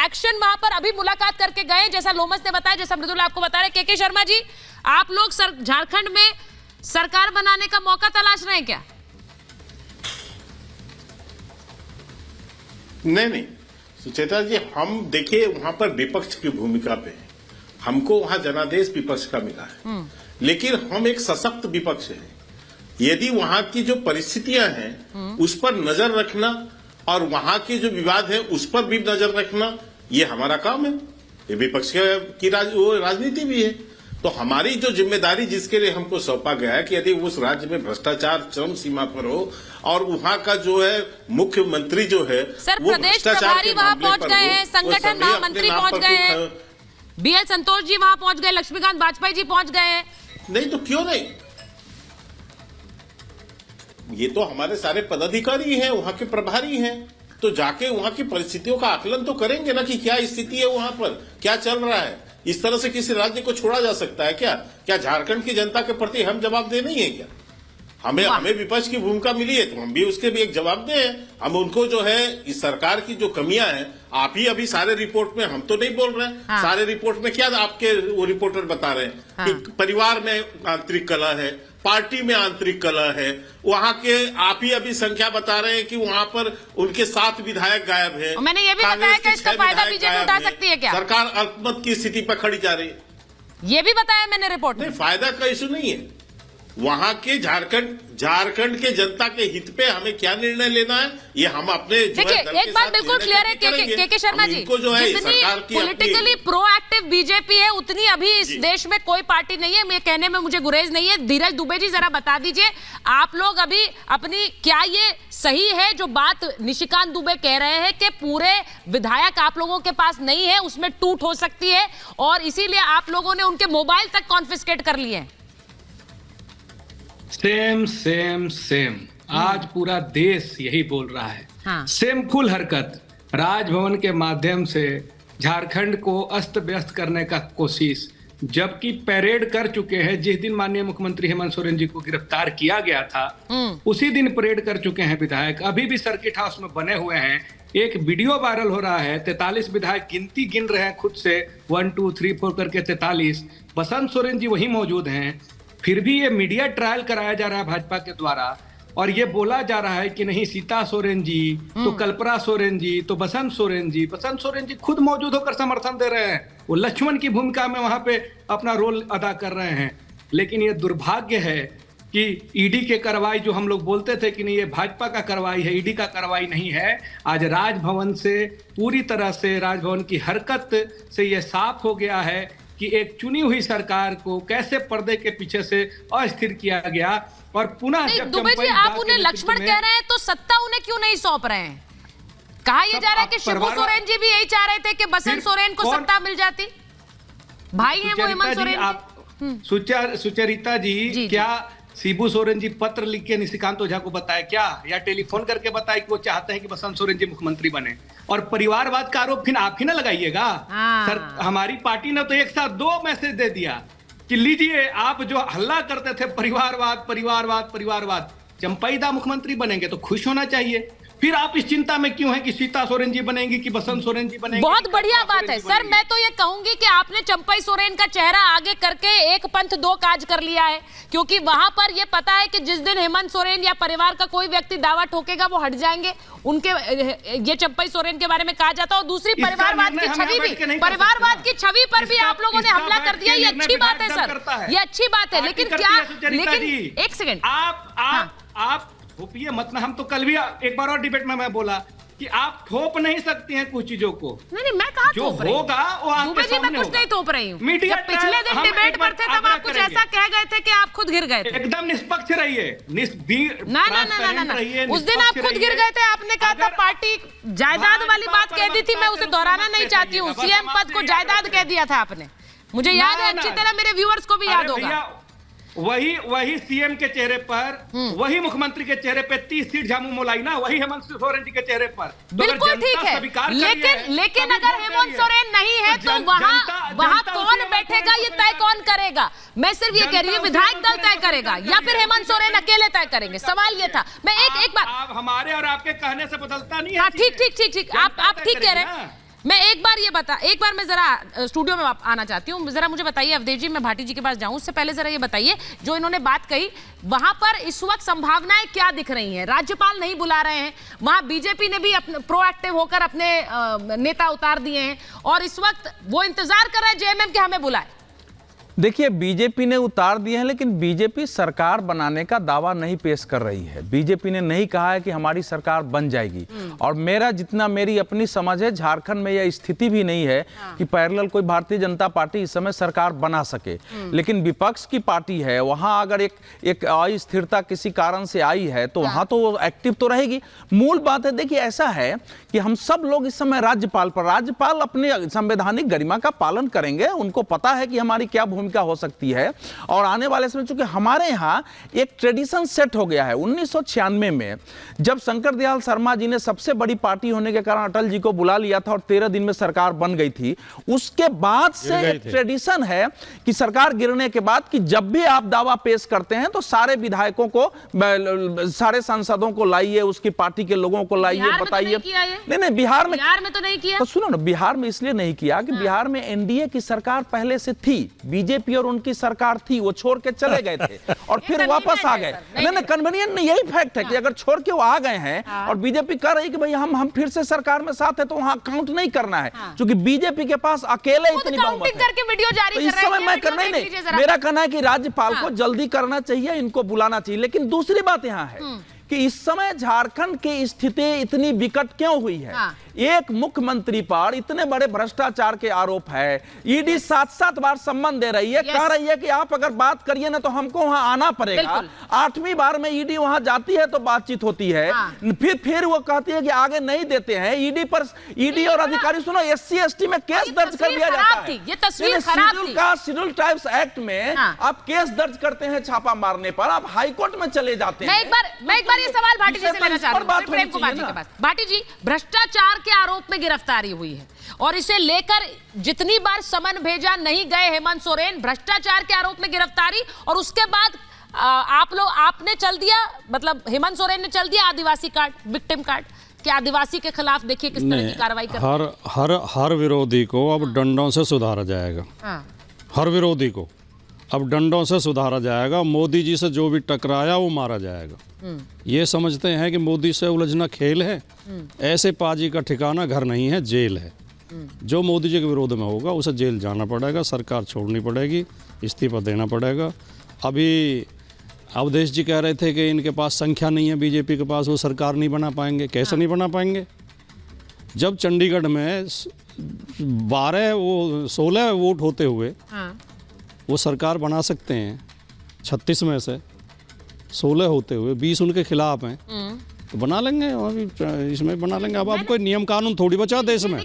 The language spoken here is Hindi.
एक्शन वहां पर अभी मुलाकात करके गए, जैसा लोमस ने बताया, जैसा मृदुल आपको बता रहे। के शर्मा जी, आप लोग झारखंड में सरकार बनाने का मौका तलाश रहे हैं क्या? नहीं सुचेता जी, हम देखिए वहां पर विपक्ष की भूमिका पे है। हमको वहां जनादेश विपक्ष का मिला है, लेकिन हम एक सशक्त विपक्ष है। यदि वहां की जो परिस्थितियां हैं उस पर नजर रखना और वहां के जो विवाद है उस पर भी नजर रखना, ये हमारा काम है। ये विपक्ष की राजनीति भी है। तो हमारी जो जिम्मेदारी जिसके लिए हमको सौंपा गया है कि यदि उस राज्य में भ्रष्टाचार चरम सीमा पर हो और वहां का जो है मुख्यमंत्री जो है सर, प्रदेश प्रभारी वहां पहुंच गए हैं, संगठन महामंत्री पहुंच गए हैं, बीएल संतोष जी वहां पहुंच गए, लक्ष्मीकांत वाजपेयी जी पहुंच गए हैं। नहीं तो क्यों नहीं, ये तो हमारे सारे पदाधिकारी हैं, वहां के प्रभारी हैं, तो जाके वहां की परिस्थितियों का आकलन तो करेंगे ना कि क्या स्थिति है वहां पर, क्या चल रहा है। इस तरह से किसी राज्य को छोड़ा जा सकता है क्या? क्या झारखंड की जनता के प्रति हम जवाबदेह नहीं है क्या? हमें विपक्ष की भूमिका मिली है तो हम भी उसके भी एक जवाबदेह हैं। हम उनको जो है इस सरकार की जो कमियां हैं, आप ही अभी सारे रिपोर्ट में, हम तो नहीं बोल रहे हैं, सारे रिपोर्ट में क्या आपके वो रिपोर्टर बता रहे हैं कि परिवार में आंतरिक कलह है, पार्टी में आंतरिक कलह है। वहां के आप ही अभी संख्या बता रहे हैं कि वहां पर उनके 7 विधायक गायब है। मैंने ये भी बताया कि इसका फायदा बीजेपी उठा सकती है क्या? सरकार अल्पमत की स्थिति पर खड़ी जा रही है, ये भी बताया मैंने रिपोर्ट में। फायदा का इशू नहीं है। वहां के झारखंड के जनता के हित पे हमें क्या निर्णय लेना है, ये हम अपने देखिए, एक बात बिल्कुल क्लियर है के शर्मा जी, जितनी पॉलिटिकली प्रोएक्टिव बीजेपी है उतनी अभी इस देश में कोई पार्टी नहीं है। मैं कहने में मुझे गुरेज नहीं है। धीरज दुबे जी, जरा बता दीजिए, आप लोग अभी अपनी, क्या ये सही है जो बात निशिकांत दुबे कह रहे हैं कि पूरे विधायक आप लोगों के पास नहीं है, उसमें टूट हो सकती है और इसीलिए आप लोगों ने उनके मोबाइल तक कॉन्फिस्केट कर लिए हैं? सेम आज पूरा देश यही बोल रहा है। सेम फुल हरकत, राजभवन के माध्यम से झारखंड को अस्त व्यस्त करने का कोशिश, जबकि परेड कर चुके हैं। जिस दिन माननीय मुख्यमंत्री हेमंत सोरेन जी को गिरफ्तार किया गया था उसी दिन परेड कर चुके हैं विधायक, अभी भी सर्किट हाउस में बने हुए हैं। एक वीडियो वायरल हो रहा है, 43 विधायक गिनती गिन रहे हैं खुद से, 1 2 3 4 करके 43। बसंत सोरेन जी वही मौजूद हैं, फिर भी ये मीडिया ट्रायल कराया जा रहा है भाजपा के द्वारा और ये बोला जा रहा है कि नहीं, सीता सोरेन जी तो कल्पना सोरेन जी तो बसंत सोरेन जी खुद मौजूद होकर समर्थन दे रहे हैं। वो लक्ष्मण की भूमिका में वहां पे अपना रोल अदा कर रहे हैं। लेकिन ये दुर्भाग्य है कि ईडी के कार्रवाई, जो हम लोग बोलते थे कि नहीं ये भाजपा का कार्रवाई है, ईडी का कार्रवाई नहीं है, आज राजभवन से पूरी तरह से राजभवन की हरकत से ये साफ हो गया है कि एक चुनी हुई सरकार को कैसे पर्दे के पीछे से अस्थिर किया गया। और पुनः दुबे जी, आप उन्हें लक्ष्मण कह रहे हैं तो सत्ता उन्हें क्यों नहीं सौंप रहे हैं? कहा यह जा रहा है कि शिबू सोरेन जी भी यही चाह रहे थे कि बसंत सोरेन को सत्ता मिल जाती। भाई हैं वो हेमंत सोरेन। सुचरिता जी, क्या शिबू सोरेन जी पत्र लिख के निशिकांत ओझा को बताया क्या, या टेलीफोन करके बताया कि वो चाहते हैं कि बसंत सोरेन जी मुख्यमंत्री बने? और परिवारवाद का आरोप फिर आप ही ना लगाइएगा। सर, हमारी पार्टी ने तो एक साथ 2 मैसेज दे दिया कि लीजिए, आप जो हल्ला करते थे परिवारवाद, चंपईदा मुख्यमंत्री बनेंगे तो खुश होना चाहिए, फिर आप इस चिंता में क्यों हैं कि सीता सोरेन जी बनेंगी कि बसंत सोरेन जी बनेंगी? बहुत बढ़िया बात है सर। मैं तो ये कहूंगी कि आपने चंपई सोरेन का चेहरा आगे करके एक पंथ 2 काज कर लिया है, क्योंकि वहां पर ये पता है कि जिस दिन हेमंत सोरेन या परिवार का कोई व्यक्ति दावा ठोकेगा वो हट जाएंगे उनके, ये चंपई सोरेन के बारे में कहा जाता है। और दूसरी परिवारवाद की छवि भी, परिवारवाद की छवि पर भी आप लोगों ने हमला कर दिया। ये अच्छी बात है सर, ये अच्छी बात है, लेकिन क्या, लेकिन एक सेकेंड, आप थोपिए मत ना। हम तो कल भी एक बार और डिबेट में मैं बोला कि आप थोप नहीं सकती हैं कुछ चीजों को। नहीं, मैं कहा जो होगा वो आपके सामने मैं कुछ नहीं थोप रही हूँ। मीडिया पिछले दिन डिबेट पर थे तब आप कुछ ऐसा कह गए थे कि आप खुद गिर गए थे। एकदम निष्पक्ष रहिए, ना, उस दिन आप खुद गिर गए थे। आपने कहा था पार्टी जायदाद वाली बात कह दी थी, मैं उसे दोहराना नहीं चाहती हूँ। सीएम पद को जायदाद कह दिया था आपने, मुझे याद है अच्छी तरह, मेरे व्यूअर्स को भी याद होगा। वही सीएम के चेहरे पर, वही मुख्यमंत्री के चेहरे पे 30 सीट झामू मोलाई ना, वही हेमंत सोरेन जी के चेहरे पर। बिल्कुल ठीक है, लेकिन अगर हेमंत सोरेन नहीं है तो वहां कौन बैठेगा ये तय कौन करेगा? मैं सिर्फ ये कह रही हूँ, विधायक दल तय करेगा या फिर हेमंत सोरेन अकेले तय करेंगे? सवाल ये था। मैं एक बात, आप हमारे और आपके कहने से बदलता नहीं है। ठीक, आप ठीक कह रहे हैं। मैं एक बार मैं जरा स्टूडियो में आना चाहती हूँ। जरा मुझे बताइए अवधेश जी, मैं भाटी जी के पास जाऊं उससे पहले जरा ये बताइए, जो इन्होंने बात कही वहां पर इस वक्त संभावनाएं क्या दिख रही हैं? राज्यपाल नहीं बुला रहे हैं, वहां बीजेपी ने भी अपने प्रोएक्टिव होकर अपने नेता उतार दिए हैं और इस वक्त वो इंतजार कर रहे हैं जेएमएम के हमें बुलाए। देखिए, बीजेपी ने उतार दिए हैं, लेकिन बीजेपी सरकार बनाने का दावा नहीं पेश कर रही है। बीजेपी ने नहीं कहा है कि हमारी सरकार बन जाएगी, और मेरी अपनी समझ है, झारखंड में यह स्थिति भी नहीं है कि पैरेलल कोई भारतीय जनता पार्टी इस समय सरकार बना सके। लेकिन विपक्ष की पार्टी है, वहां अगर एक अस्थिरता किसी कारण से आई है तो वहां तो वो एक्टिव तो रहेगी। मूल बात है, देखिए ऐसा है कि हम सब लोग इस समय राज्यपाल अपने संवैधानिक गरिमा का पालन करेंगे। उनको पता है कि हमारी क्या भूमिका हो सकती है, और आने वाले समय चूंकि हमारे यहाँ एक ट्रेडिशन सेट हो गया है। 1996 में जब शंकर दयाल शर्मा जी ने सबसे बड़ी पार्टी होने के कारण अटल जी को बुला लिया था और 13 दिन में सरकार बन गई थी, उसके बाद से एक ट्रेडिशन है कि सरकार गिरने के बाद कि जब भी आप दावा पेश करते हैं तो सारे विधायकों को, सारे सांसदों को लाइए, उसकी पार्टी के लोगों को लाइए, बताइए। नहीं, बिहार में तो नहीं किया। तो सुनो ना, बिहार में इसलिए नहीं किया कि बिहार में एनडीए की सरकार पहले से थी, बीजेपी और उनकी सरकार थी, वो छोड़ के चले गए थे और फिर वापस आ गए। नहीं, कन्वीनियंट नहीं, यही फैक्ट है कि अगर छोड़ के वो आ गए हैं और बीजेपी कह रही है कि भाई हम फिर से सरकार में साथ है, तो वहां काउंट नहीं करना है, क्योंकि बीजेपी के पास अकेले इतनी बहुमत है। तो इस समय मैं करना ही नहीं, मेरा कहना है कि राज्यपाल को जल्दी करना चाहिए, इनको बुलाना चाहिए। लेकिन दूसरी बात यहां है कि इस समय झारखंड की स्थिति इतनी विकट क्यों हुई है? एक मुख्यमंत्री पर इतने बड़े भ्रष्टाचार के आरोप है, ईडी 7-7 बार सम्मन दे रही है, कह रही है कि आप अगर बात करिए ना तो हमको वहां आना पड़ेगा। 8वीं बार में ईडी वहां जाती है तो बातचीत होती है, फिर वो कहती है कि आगे नहीं देते हैं। ईडी और अधिकारी, सुनो, SC/ST में केस दर्ज कर दिया जाता है। ये तस्वीर खराब थी। शेड्यूल ट्राइब्स एक्ट में आप केस दर्ज करते हैं छापा मारने पर, आप हाईकोर्ट में चले जाते हैं। मैं एक बार ये सवाल भाटी जी से लेना चाहती हूं, प्रेम कुमार जी के पास। भाटी जी, भ्रष्टाचार के आरोप में गिरफ्तारी हुई है और इसे लेकर जितनी बार समन भेजा नहीं गए हेमंत सोरेन, भ्रष्टाचार के आरोप में गिरफ्तारी, और उसके बाद आपने चल दिया, मतलब हेमंत सोरेन ने चल दिया आदिवासी कार्ड, विक्टिम कार्ड कि आदिवासी के खिलाफ देखिए किस तरह की कार्रवाई कर। हर विरोधी को अब डंडों से सुधारा जाएगा। हर विरोधी को अब डंडों से सुधारा जाएगा। मोदी जी से जो भी टकराया वो मारा जाएगा। ये समझते हैं कि मोदी से उलझना खेल है, ऐसे पाजी का ठिकाना घर नहीं है, जेल है। जो मोदी जी के विरोध में होगा उसे जेल जाना पड़ेगा, सरकार छोड़नी पड़ेगी, इस्तीफा देना पड़ेगा। अभी अवधेश जी कह रहे थे कि इनके पास संख्या नहीं है, बीजेपी के पास, वो सरकार नहीं बना पाएंगे। कैसे नहीं बना पाएंगे? जब चंडीगढ़ में 16 वोट होते हुए वो सरकार बना सकते हैं, 36 में से 16 होते हुए 20 उनके खिलाफ हैं, तो बना लेंगे, इसमें बना लेंगे। अब कोई नियम कानून थोड़ी बचा देश में।